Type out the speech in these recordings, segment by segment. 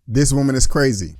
This woman is crazy.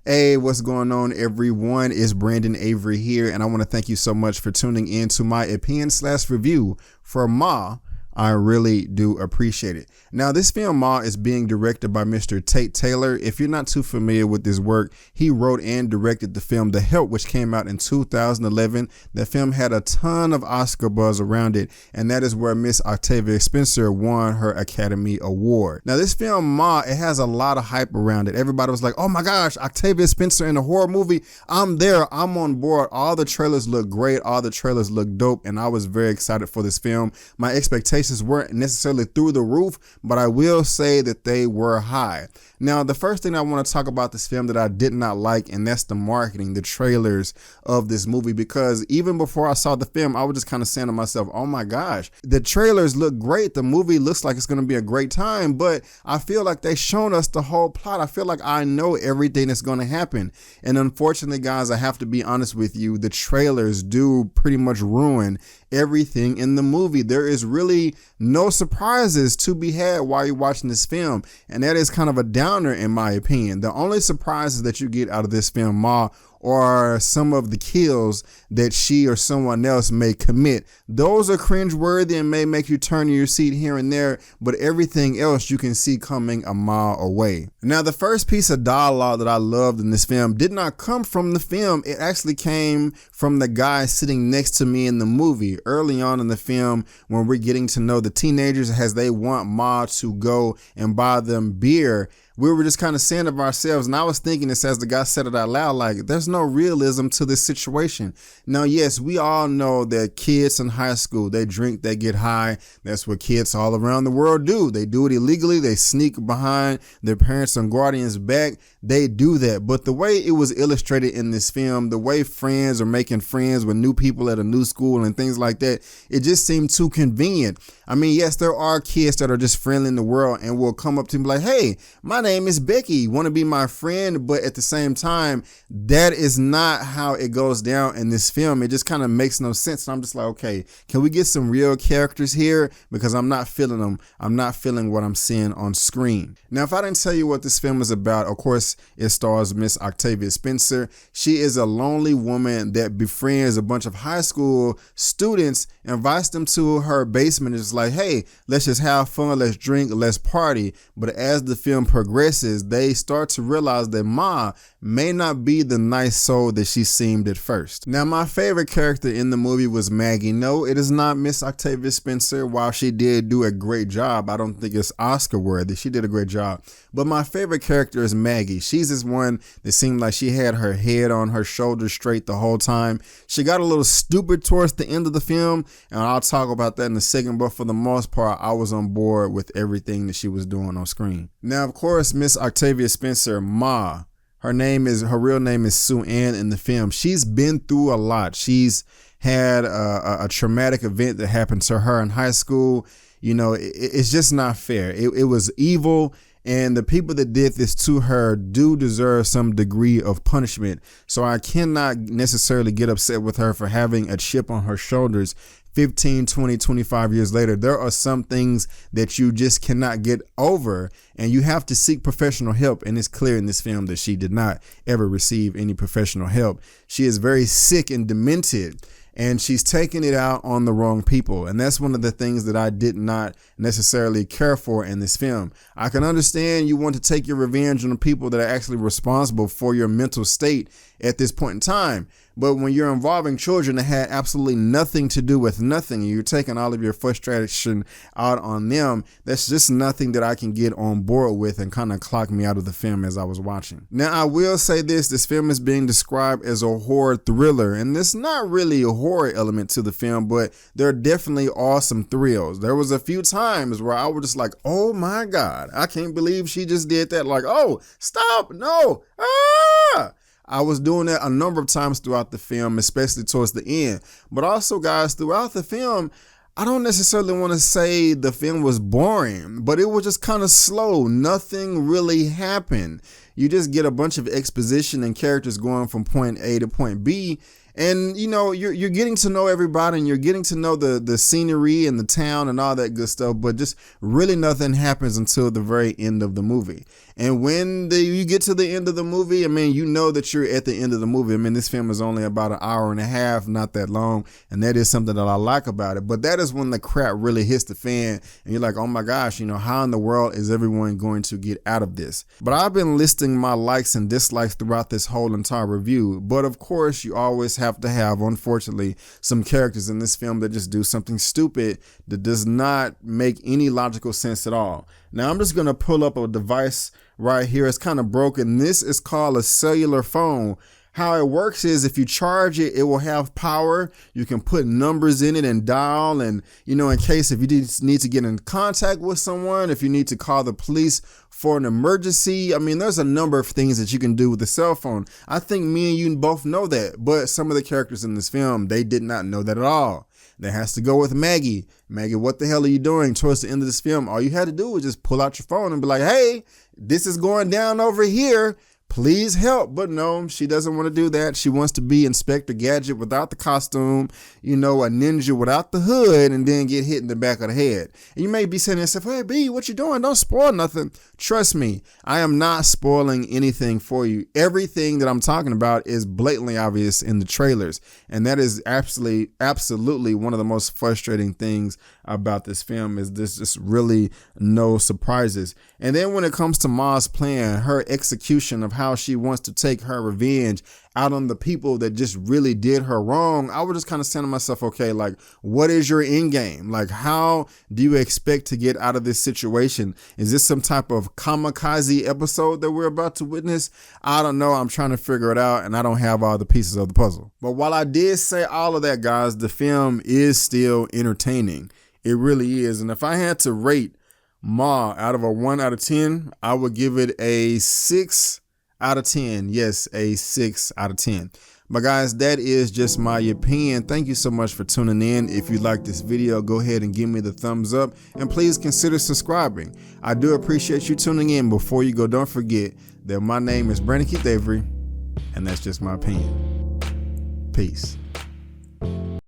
Hey, what's going on, everyone? It's Brandon Avery here, and I want to thank you so much for tuning in to my opinion/review for Ma. I really do appreciate it. Now, this film, Ma, is being directed by Mr. Tate Taylor. If you're not too familiar with his work, he wrote and directed the film The Help, which came out in 2011. The film had a ton of Oscar buzz around it, and that is where Miss Octavia Spencer won her Academy Award. Now, this film, Ma, it has a lot of hype around it. Everybody was like, oh my gosh, Octavia Spencer in a horror movie. I'm there. I'm on board. All the trailers look great. All the trailers look dope, and I was very excited for this film. My expectations weren't necessarily through the roof, but I will say that they were high. Now, the first thing I want to talk about this film that I did not like, and that's the marketing, the trailers of this movie, because even before I saw the film, I was just kind of saying to myself, oh my gosh, the trailers look great. The movie looks like it's going to be a great time, but I feel like they've shown us the whole plot. I feel like I know everything that's going to happen. And unfortunately, guys, I have to be honest with you, the trailers do pretty much ruin everything in the movie. There is really no surprises to be had while you're watching this film, and that is kind of a downer in my opinion. The only surprises that you get out of this film, Ma, or some of the kills that she or someone else may commit. Those are cringeworthy and may make you turn in your seat here and there, but everything else you can see coming a mile away. Now, the first piece of dialogue that I loved in this film did not come from the film. It actually came from the guy sitting next to me in the movie. Early on in the film, when we're getting to know the teenagers as they want Ma to go and buy them beer, we were just kind of saying of ourselves, and I was thinking this as the guy said it out loud, like, there's no realism to this situation. Now, yes, we all know that kids in high school, they drink, they get high. That's what kids all around the world do. They do it illegally. They sneak behind their parents and guardians' back. They do that. But the way it was illustrated in this film, the way friends are making friends with new people at a new school and things like that, it just seemed too convenient. I mean, yes, there are kids that are just friendly in the world and will come up to me like, hey, my name is Becky, want to be my friend? But at the same time, that is not how it goes down in this film. It just kind of makes no sense. And I'm just like, okay, can we get some real characters here? Because I'm not feeling them. I'm not feeling what I'm seeing on screen. Now, if I didn't tell you what this film is about, of course, it stars Miss Octavia Spencer. She is a lonely woman that befriends a bunch of high school students, invites them to her basement, and is like, hey, let's just have fun, let's drink, let's party. But as the film progresses, they start to realize that Ma may not be the nice soul that she seemed at first. Now, my favorite character in the movie was Maggie. No, it is not Miss Octavia Spencer. While she did do a great job, I don't think it's Oscar worthy. She did a great job. But my favorite character is Maggie. She's this one that seemed like she had her head on her shoulders straight the whole time. She got a little stupid towards the end of the film, and I'll talk about that in a second, but for the most part, I was on board with everything that she was doing on screen. Now, of course, Miss Octavia Spencer, Ma, her real name is Sue Ann in the film. She's been through a lot. She's had a traumatic event that happened to her in high school. You know, it's just not fair. It was evil. And the people that did this to her do deserve some degree of punishment. So I cannot necessarily get upset with her for having a chip on her shoulders 15, 20, 25 years later. There are some things that you just cannot get over, and you have to seek professional help. And it's clear in this film that she did not ever receive any professional help. She is very sick and demented, and she's taking it out on the wrong people. And that's one of the things that I did not necessarily care for in this film. I can understand you want to take your revenge on the people that are actually responsible for your mental state at this point in time. But when you're involving children that had absolutely nothing to do with nothing, and you're taking all of your frustration out on them, that's just nothing that I can get on board with, and kind of clocked me out of the film as I was watching. Now, I will say this film is being described as a horror thriller, and there's not really a horror element to the film, but there are definitely awesome thrills. There was a few times where I was just like, oh my God, I can't believe she just did that. Like, oh, stop, no, ah! I was doing that a number of times throughout the film, especially towards the end. But also, guys, throughout the film, I don't necessarily want to say the film was boring, but it was just kind of slow. Nothing really happened. You just get a bunch of exposition and characters going from point A to point B. And, you know, you're getting to know everybody, and you're getting to know the scenery and the town and all that good stuff. But just really nothing happens until the very end of the movie. And when you get to the end of the movie, I mean, you know that you're at the end of the movie. I mean, this film is only about an hour and a half, not that long. And that is something that I like about it. But that is when the crap really hits the fan. And you're like, oh my gosh, you know, how in the world is everyone going to get out of this? But I've been listing my likes and dislikes throughout this whole entire review. But of course, you always have to have, unfortunately, some characters in this film that just do something stupid that does not make any logical sense at all. Now, I'm just going to pull up a device right here. It's kind of broken. This is called a cellular phone. How it works is if you charge it, it will have power. You can put numbers in it and dial. And, you know, in case if you need to get in contact with someone, if you need to call the police for an emergency. I mean, there's a number of things that you can do with a cell phone. I think me and you both know that. But some of the characters in this film, they did not know that at all. That has to go with Maggie. Maggie, what the hell are you doing? Towards the end of this film, all you had to do was just pull out your phone and be like, hey, this is going down over here. Please help. But no, she doesn't want to do that. She wants to be Inspector Gadget without the costume, you know, a ninja without the hood, and then get hit in the back of the head. And you may be saying to yourself, hey, B, what you doing? Don't spoil nothing. Trust me, I am not spoiling anything for you. Everything that I'm talking about is blatantly obvious in the trailers. And that is absolutely one of the most frustrating things about this film is there's just really no surprises. And then when it comes to Ma's plan, her execution of how she wants to take her revenge out on the people that just really did her wrong, I was just kind of saying to myself, okay, like, what is your end game? Like, how do you expect to get out of this situation? Is this some type of kamikaze episode that we're about to witness? I don't know. I'm trying to figure it out, and I don't have all the pieces of the puzzle. But while I did say all of that, guys, the film is still entertaining. It really is. And if I had to rate Ma out of a 1 out of 10, I would give it a 6 out of 10. Yes, a 6 out of 10. But guys, that is just my opinion. Thank you so much for tuning in. If you like this video, go ahead and give me the thumbs up, and please consider subscribing. I do appreciate you tuning in. Before you go, don't forget that my name is Brandon Keith Avery, and that's just my opinion. Peace.